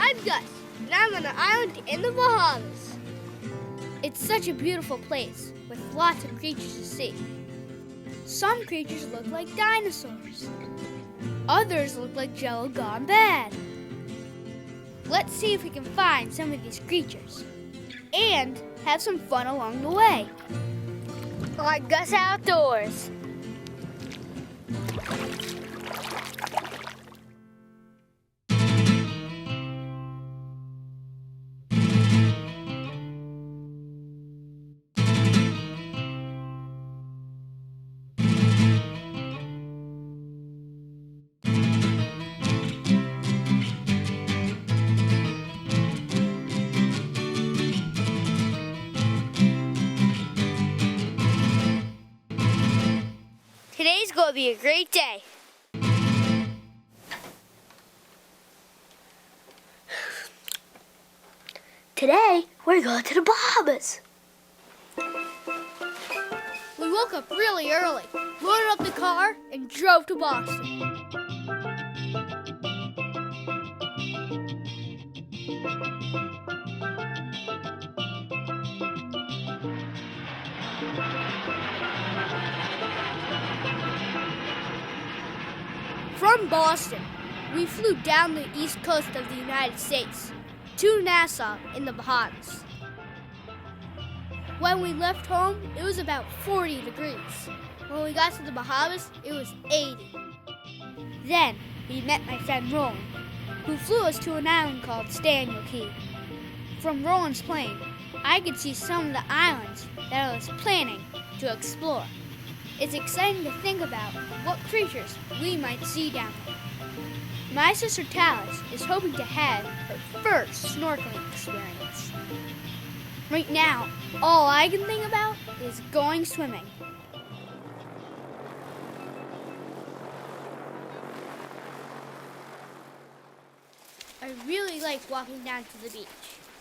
I'm Gus, and I'm on an island in the Bahamas. It's such a beautiful place with lots of creatures to see. Some creatures look like dinosaurs. Others look like Jello gone bad. Let's see if we can find some of these creatures and have some fun along the way. On Gus Outdoors. Today's going to be a great day. Today, we're going to the Bahamas. We woke up really early, loaded up the car, and drove to Boston. From Boston, we flew down the east coast of the United States to Nassau in the Bahamas. When we left home, it was about 40 degrees. When we got to the Bahamas, it was 80. Then we met my friend Roland, who flew us to an island called Staniel Key. From Roland's plane, I could see some of the islands that I was planning to explore. It's exciting to think about what creatures we might see down there. My sister Talis is hoping to have her first snorkeling experience. Right now, all I can think about is going swimming. I really like walking down to the beach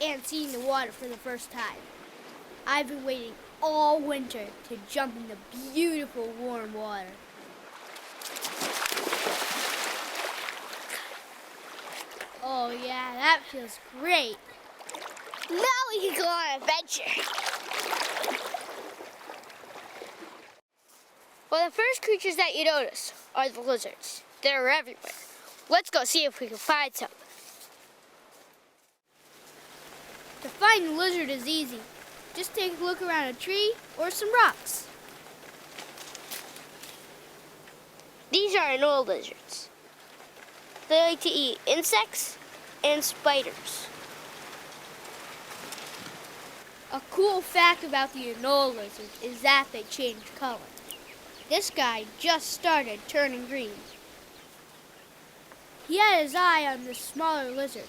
and seeing the water for the first time. I've been waiting all winter to jump in the beautiful warm water. Oh yeah, that feels great. Now we can go on an adventure. Well, the first creatures that you notice are the lizards. They're everywhere. Let's go see if we can find some. To find a lizard is easy. Just take a look around a tree or some rocks. These are anole lizards. They like to eat insects and spiders. A cool fact about the anole lizard is that they change color. This guy just started turning green. He had his eye on this smaller lizard.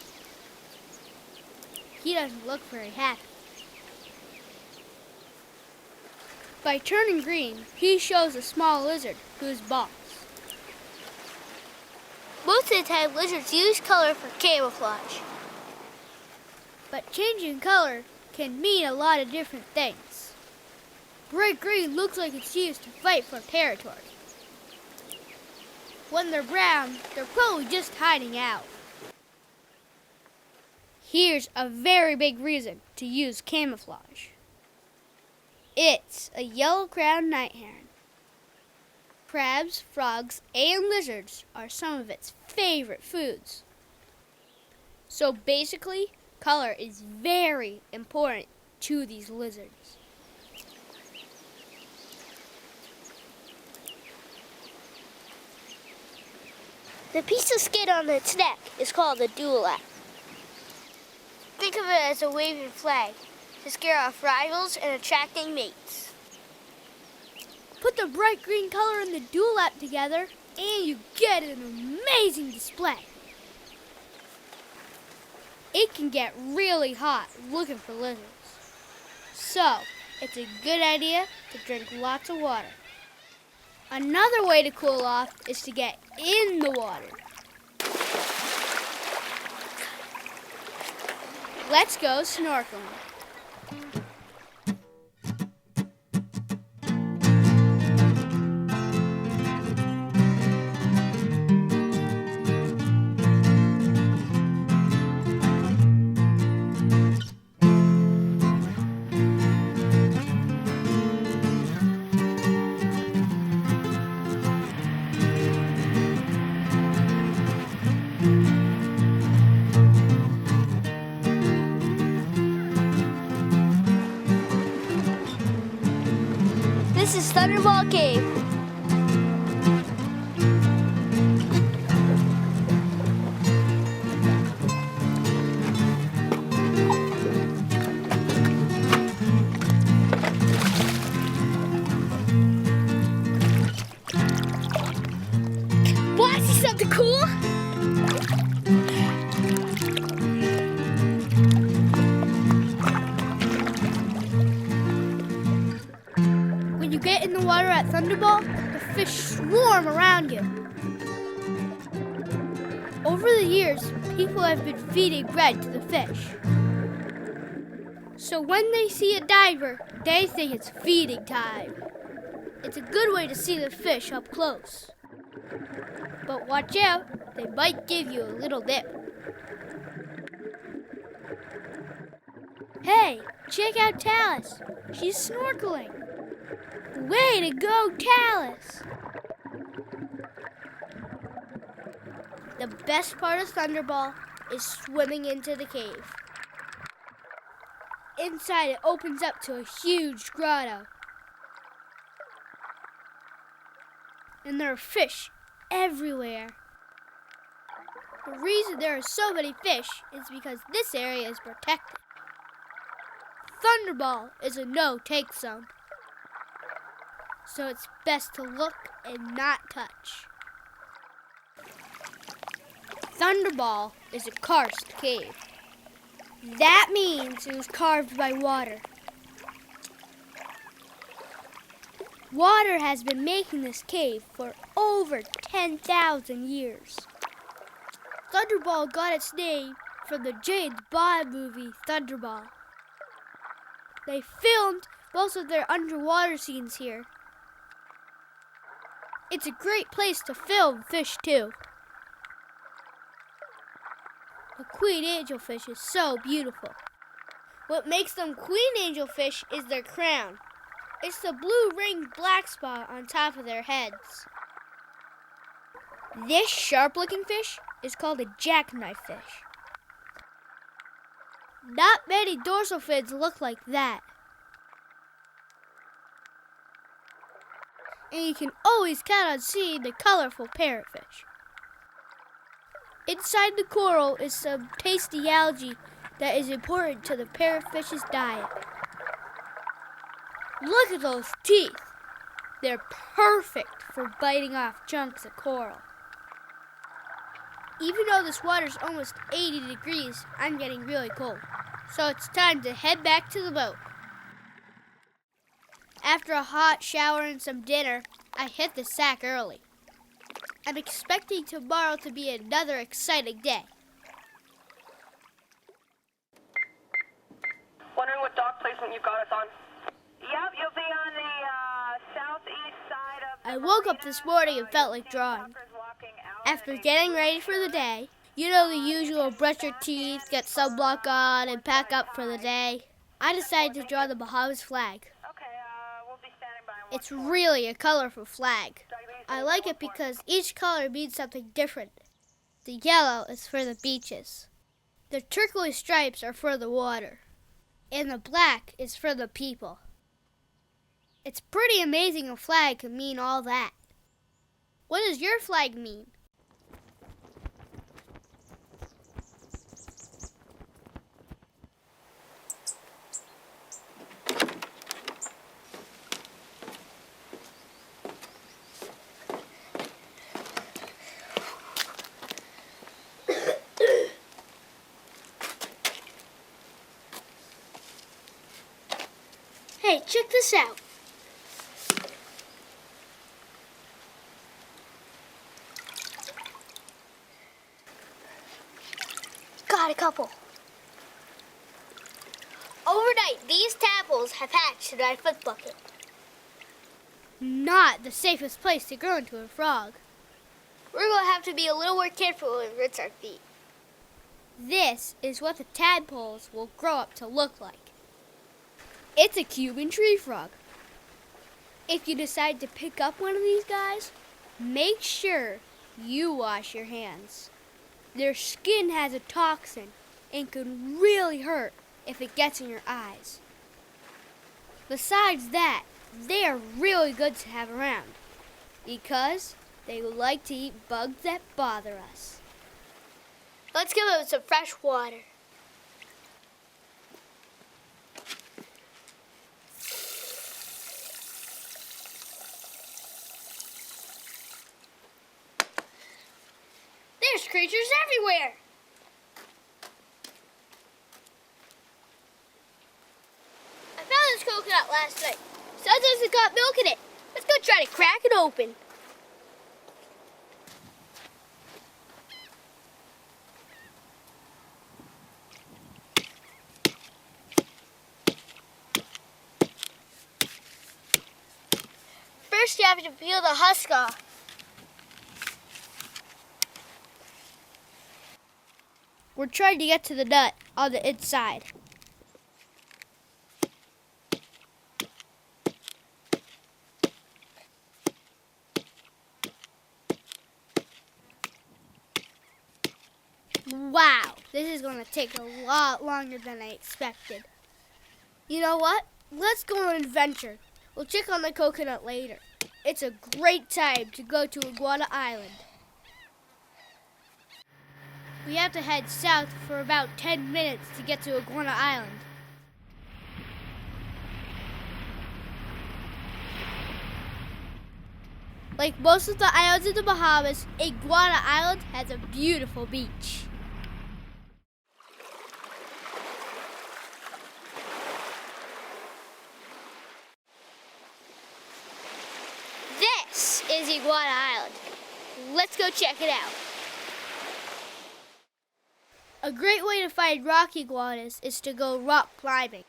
He doesn't look very happy. By turning green, he shows the small lizard who's boss. Most of the time, lizards use color for camouflage. But changing color can mean a lot of different things. Bright green looks like it's used to fight for territory. When they're brown, they're probably just hiding out. Here's a very big reason to use camouflage. It's a yellow-crowned night heron. Crabs, frogs, and lizards are some of its favorite foods. So basically, color is very important to these lizards. The piece of skin on its neck is called a dewlap. Think of it as a waving flag to scare off rivals and attracting mates. Put the bright green color and the dewlap together, and you get an amazing display. It can get really hot looking for lizards. So, it's a good idea to drink lots of water. Another way to cool off is to get in the water. Let's go snorkeling. Thunderball Cave. Want to see something cool? When you get in the water at Thunderball, the fish swarm around you. Over the years, people have been feeding bread to the fish. So when they see a diver, they think it's feeding time. It's a good way to see the fish up close. But watch out, they might give you a little dip. Hey, check out Talus. She's snorkeling. Way to go, Talus! The best part of Thunderball is swimming into the cave. Inside, it opens up to a huge grotto. And there are fish everywhere. The reason there are so many fish is because this area is protected. Thunderball is a no-take zone, so it's best to look and not touch. Thunderball is a karst cave. That means it was carved by water. Water has been making this cave for over 10,000 years. Thunderball got its name from the James Bond movie Thunderball. They filmed most of their underwater scenes here. It's a great place to film fish too. A queen angelfish is so beautiful. What makes them queen angelfish is their crown. It's the blue ringed black spot on top of their heads. This sharp-looking fish is called a jackknife fish. Not many dorsal fins look like that. And you can always count on seeing the colorful parrotfish. Inside the coral is some tasty algae that is important to the parrotfish's diet. Look at those teeth. They're perfect for biting off chunks of coral. Even though this water's almost 80 degrees, I'm getting really cold. So it's time to head back to the boat. After a hot shower and some dinner, I hit the sack early. I'm expecting tomorrow to be another exciting day. Wondering what dock placement you've got us on? Yep, you'll be on the southeast side of the I woke up this morning and felt like drawing. After getting ready for the day, you know the usual brush your teeth, get sunblock on, and pack up for the day. I decided to draw the Bahamas flag. We'll be standing by. It's really a colorful flag. I like it because each color means something different. The yellow is for the beaches. The turquoise stripes are for the water. And the black is for the people. It's pretty amazing a flag can mean all that. What does your flag mean? Hey, check this out. Got a couple. Overnight, these tadpoles have hatched in my foot bucket. Not the safest place to grow into a frog. We're going to have to be a little more careful when we rinse our feet. This is what the tadpoles will grow up to look like. It's a Cuban tree frog. If you decide to pick up one of these guys, make sure you wash your hands. Their skin has a toxin and can really hurt if it gets in your eyes. Besides that, They are really good to have around because they like to eat bugs that bother us. Let's give them some fresh water. There's creatures everywhere. I found this coconut last night. Sometimes it got milk in it. Let's go try to crack it open. First you have to peel the husk off. We're trying to get to the nut on the inside. Wow, this is going to take a lot longer than I expected. You know what? Let's go on an adventure. We'll check on the coconut later. It's a great time to go to Iguana Island. We have to head south for about 10 minutes to get to Iguana Island. Like most of the islands in the Bahamas, Iguana Island has a beautiful beach. This is Iguana Island. Let's go check it out. A great way to find rock iguanas is to go rock climbing.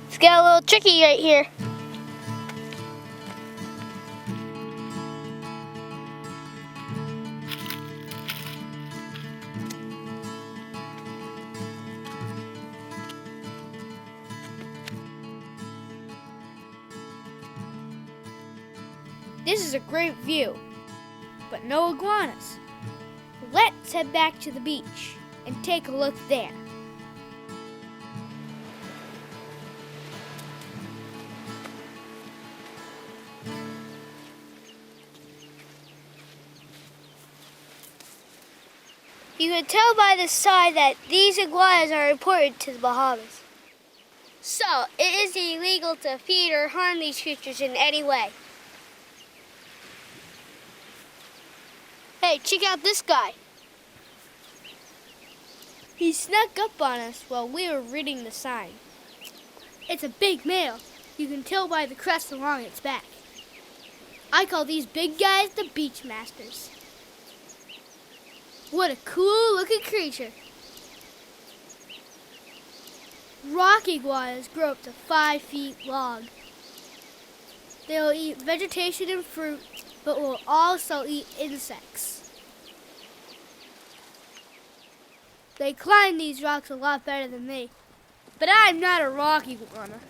It's got a little tricky right here. This is a great view, but no iguanas. Let's head back to the beach and take a look there. You can tell by the sign that these iguanas are important to the Bahamas. So, it is illegal to feed or harm these creatures in any way. Hey, check out this guy. He snuck up on us while we were reading the sign. It's a big male. You can tell by the crest along its back. I call these big guys the beach masters. What a cool looking creature. Rock iguanas grow up to 5 feet long. They'll eat vegetation and fruit, but will also eat insects. They climb these rocks a lot better than me, but I'm not a rock iguana.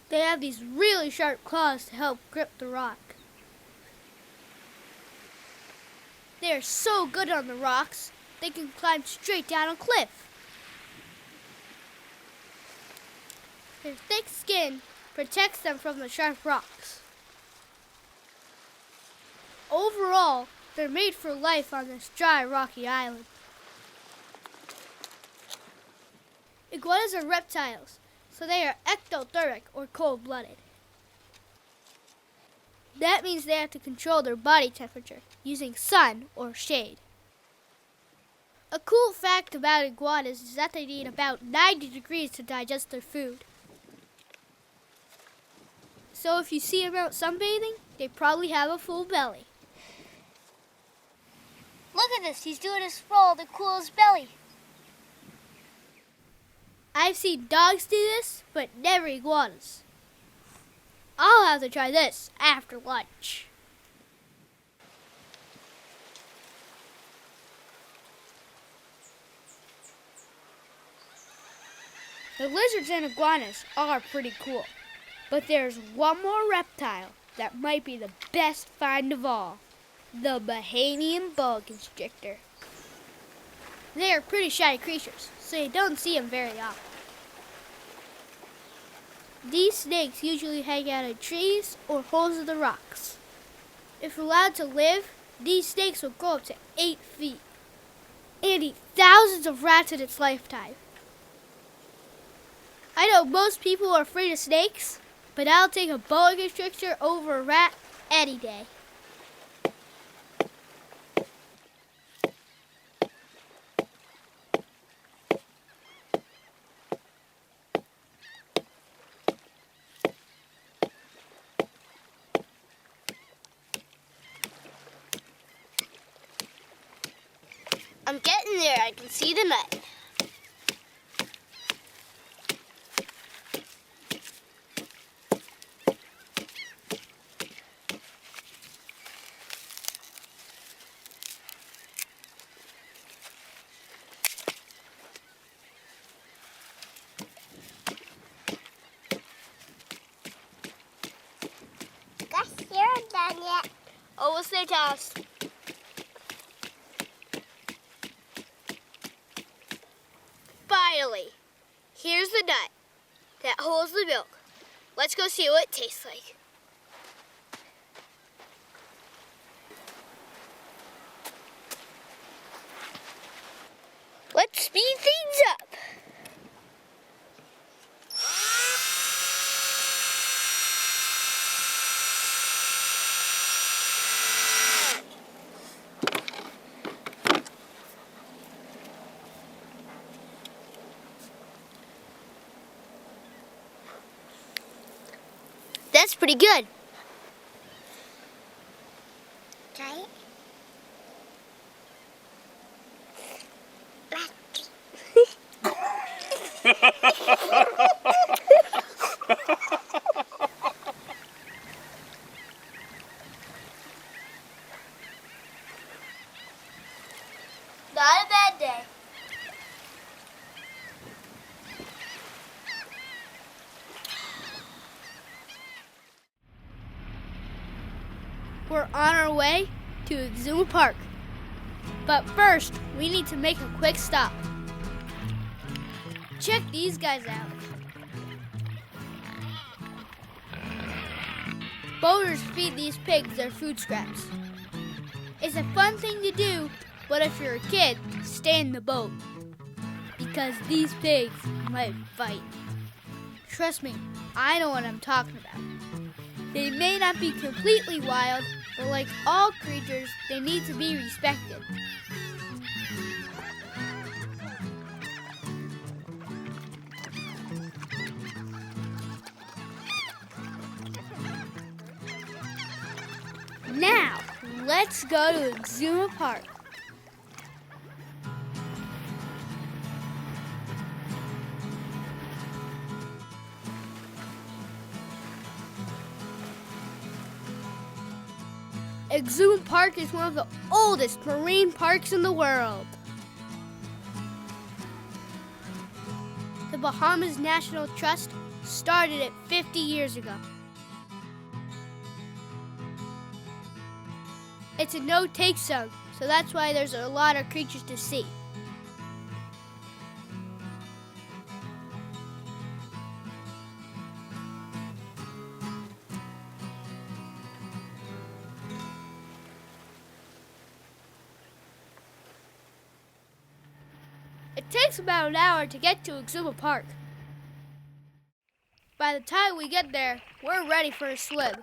They have these really sharp claws to help grip the rock. They are so good on the rocks, they can climb straight down a cliff. Their thick skin protects them from the sharp rocks. Overall, they're made for life on this dry, rocky island. Iguanas are reptiles, so they are ectothermic or cold-blooded. That means they have to control their body temperature using sun or shade. A cool fact about iguanas is that they need about 90 degrees to digest their food. So if you see them out sunbathing, they probably have a full belly. Look at this, he's doing a sprawl to cool his belly. I've seen dogs do this, but never iguanas. I'll have to try this after lunch. The lizards and iguanas are pretty cool, but there's one more reptile that might be the best find of all, the Bahamian boa constrictor. They are pretty shy creatures, so you don't see them very often. These snakes usually hang out in trees or holes in the rocks. If allowed to live, these snakes will grow up to 8 feet and eat thousands of rats in its lifetime. I know most people are afraid of snakes, but I'll take a boa constrictor over a rat any day. I'm getting there. I can see the nut. Gus, you're done yet. Almost there, Thomas. Finally, here's the nut that holds the milk. Let's go see what it tastes like. Let's speed things up. That's pretty good. Try it. Not a bad day. We're on our way to Exuma Park. But first, we need to make a quick stop. Check these guys out. Boaters feed these pigs their food scraps. It's a fun thing to do, but if you're a kid, stay in the boat. Because these pigs might fight. Trust me, I know what I'm talking about. They may not be completely wild, but like all creatures, they need to be respected. Now, let's go to Exuma Park. Exuma Park is one of the oldest marine parks in the world. The Bahamas National Trust started it 50 years ago. It's a no-take zone, so that's why there's a lot of creatures to see. It takes about an hour to get to Exuma Park. By the time we get there, we're ready for a swim.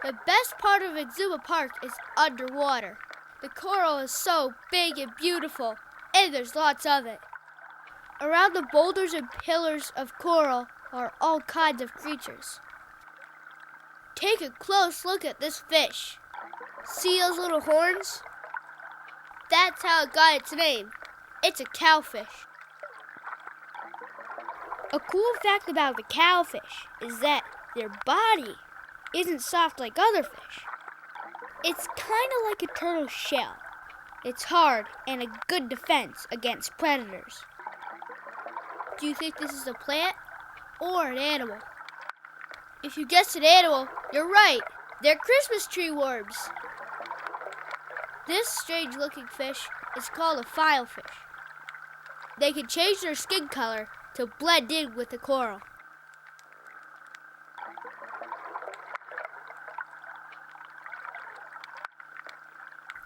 The best part of Exuma Park is underwater. The coral is so big and beautiful, and there's lots of it. Around the boulders and pillars of coral are all kinds of creatures. Take a close look at this fish. See those little horns? That's how it got its name. It's a cowfish. A cool fact about the cowfish is that their body isn't soft like other fish. It's kind of like a turtle's shell. It's hard and a good defense against predators. Do you think this is a plant or an animal? If you guessed an animal, you're right. They're Christmas tree worms. This strange-looking fish is called a filefish. They can change their skin color to blend in with the coral.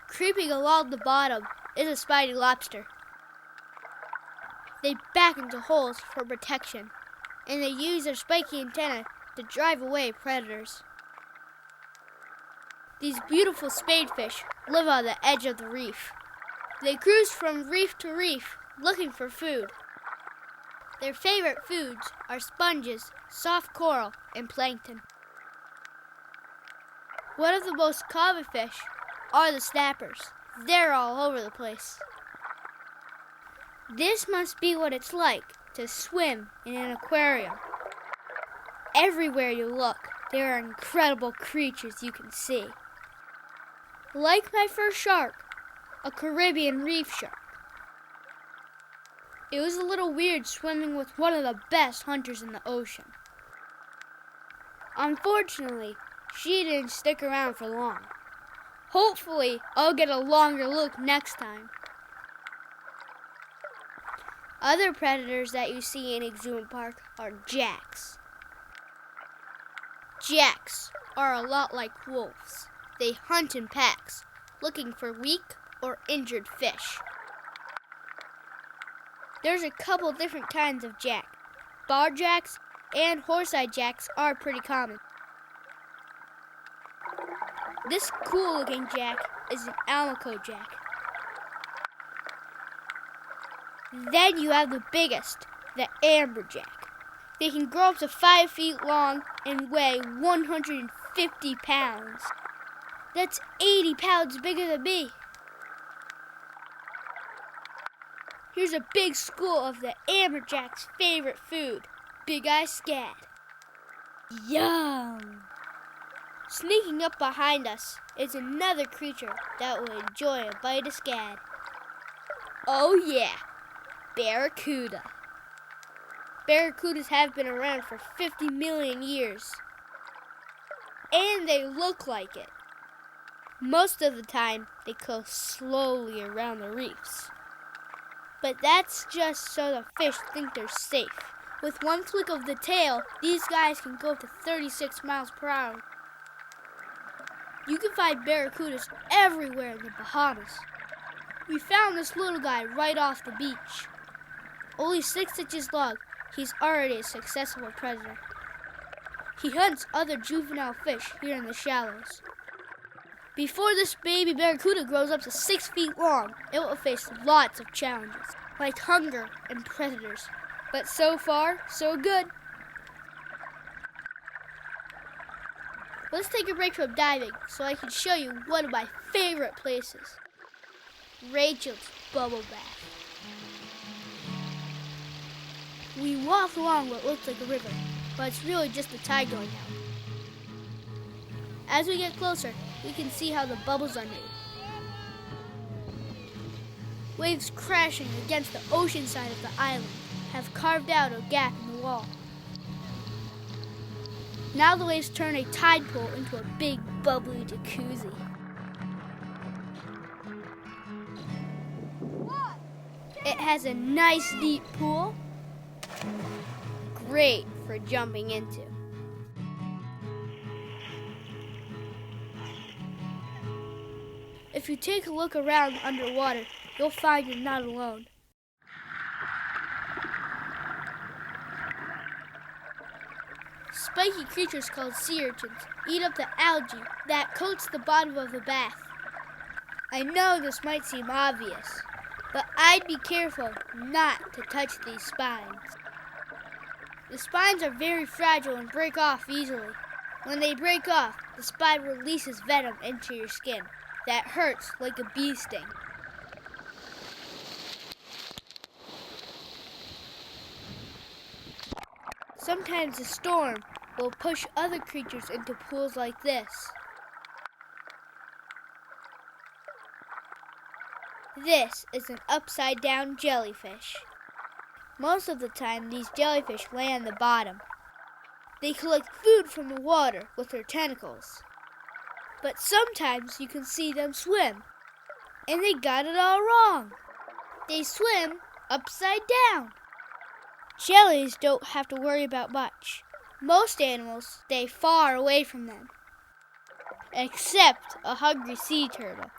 Creeping along the bottom is a spiny lobster. They back into holes for protection, and they use their spiky antennae to drive away predators. These beautiful spadefish live on the edge of the reef. They cruise from reef to reef looking for food. Their favorite foods are sponges, soft coral, and plankton. One of the most common fish are the snappers. They're all over the place. This must be what it's like to swim in an aquarium. Everywhere you look, there are incredible creatures you can see. Like my first shark, a Caribbean reef shark. It was a little weird swimming with one of the best hunters in the ocean. Unfortunately, she didn't stick around for long. Hopefully, I'll get a longer look next time. Other predators that you see in Exuma Park are jacks. Jacks are a lot like wolves. They hunt in packs, looking for weak or injured fish. There's a couple different kinds of jack. Bar jacks and horse-eyed jacks are pretty common. This cool-looking jack is an Almaco jack. Then you have the biggest, the amberjack. They can grow up to 5 feet long and weigh 150 pounds. That's 80 pounds bigger than me. Here's a big school of the amberjack's favorite food, big-eye scad. Yum! Sneaking up behind us is another creature that will enjoy a bite of scad. Oh yeah, barracuda. Barracudas have been around for 50 million years. And they look like it. Most of the time, they go slowly around the reefs. But that's just so the fish think they're safe. With one flick of the tail, these guys can go up to 36 miles per hour. You can find barracudas everywhere in the Bahamas. We found this little guy right off the beach. Only 6 inches long, he's already a successful predator. He hunts other juvenile fish here in the shallows. Before this baby barracuda grows up to 6 feet long, it will face lots of challenges, like hunger and predators. But so far, so good. Let's take a break from diving so I can show you one of my favorite places. Rachel's Bubble Bath. We walk along what looks like a river, but it's really just the tide going out. As we get closer, we can see how the bubbles are made. Waves crashing against the ocean side of the island have carved out a gap in the wall. Now the waves turn a tide pool into a big bubbly jacuzzi. It has a nice deep pool, great for jumping into. If you take a look around underwater, you'll find you're not alone. Spiky creatures called sea urchins eat up the algae that coats the bottom of the bath. I know this might seem obvious, but I'd be careful not to touch these spines. The spines are very fragile and break off easily. When they break off, the spine releases venom into your skin that hurts like a bee sting. Sometimes a storm will push other creatures into pools like this. This is an upside-down jellyfish. Most of the time, these jellyfish lay on the bottom. They collect food from the water with their tentacles. But sometimes you can see them swim. And they got it all wrong. They swim upside down. Jellies don't have to worry about much. Most animals stay far away from them. Except a hungry sea turtle.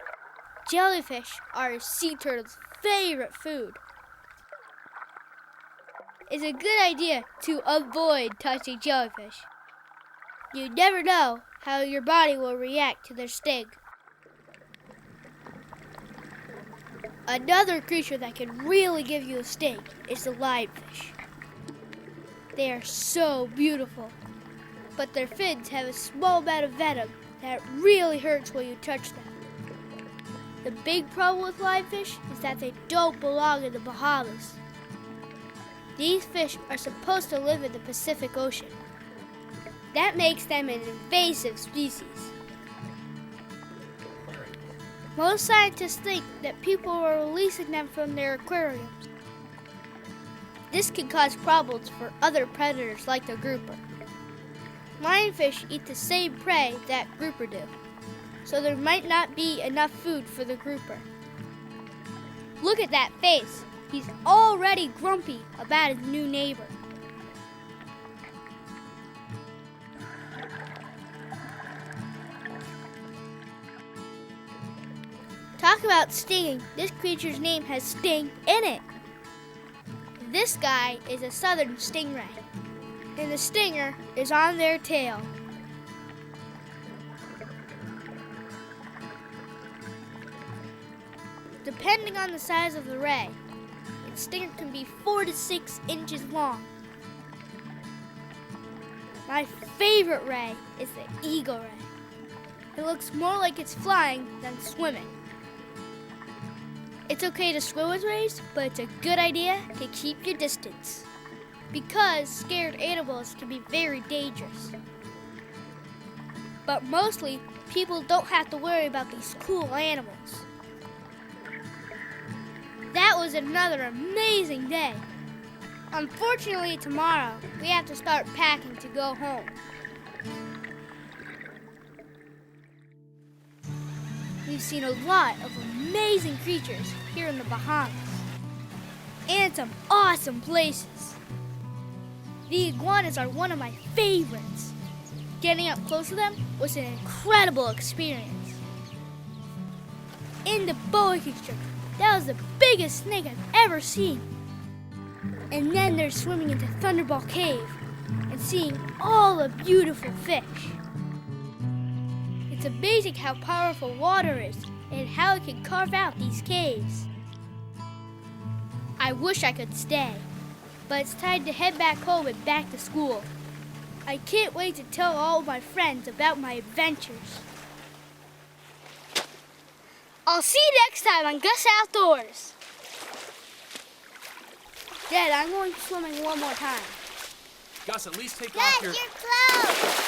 Jellyfish are a sea turtle's favorite food. It's a good idea to avoid touching jellyfish. You never know how your body will react to their sting. Another creature that can really give you a sting is the lionfish. They are so beautiful, but their fins have a small amount of venom that really hurts when you touch them. The big problem with lionfish is that they don't belong in the Bahamas. These fish are supposed to live in the Pacific Ocean. That makes them an invasive species. Most scientists think that people are releasing them from their aquariums. This can cause problems for other predators like the grouper. Lionfish eat the same prey that grouper do, so there might not be enough food for the grouper. Look at that face. He's already grumpy about his new neighbor. Talk about stinging. This creature's name has sting in it. This guy is a southern stingray, and the stinger is on their tail. Depending on the size of the ray, its stinger can be 4 to 6 inches long. My favorite ray is the eagle ray. It looks more like it's flying than swimming. It's okay to swim with rays, but it's a good idea to keep your distance, because scared animals can be very dangerous. But mostly, people don't have to worry about these cool animals. That was another amazing day. Unfortunately, tomorrow, we have to start packing to go home. We've seen a lot of amazing creatures here in the Bahamas, and some awesome places. The iguanas are one of my favorites. Getting up close to them was an incredible experience. In the boa constrictor, that was the biggest snake I've ever seen. And then there's swimming into Thunderball Cave and seeing all the beautiful fish. It's amazing how powerful water is and how it can carve out these caves. I wish I could stay, but it's time to head back home and back to school. I can't wait to tell all my friends about my adventures. I'll see you next time on Gus Outdoors. Dad, I'm going swimming one more time. Gus, at least take off your... Your clothes!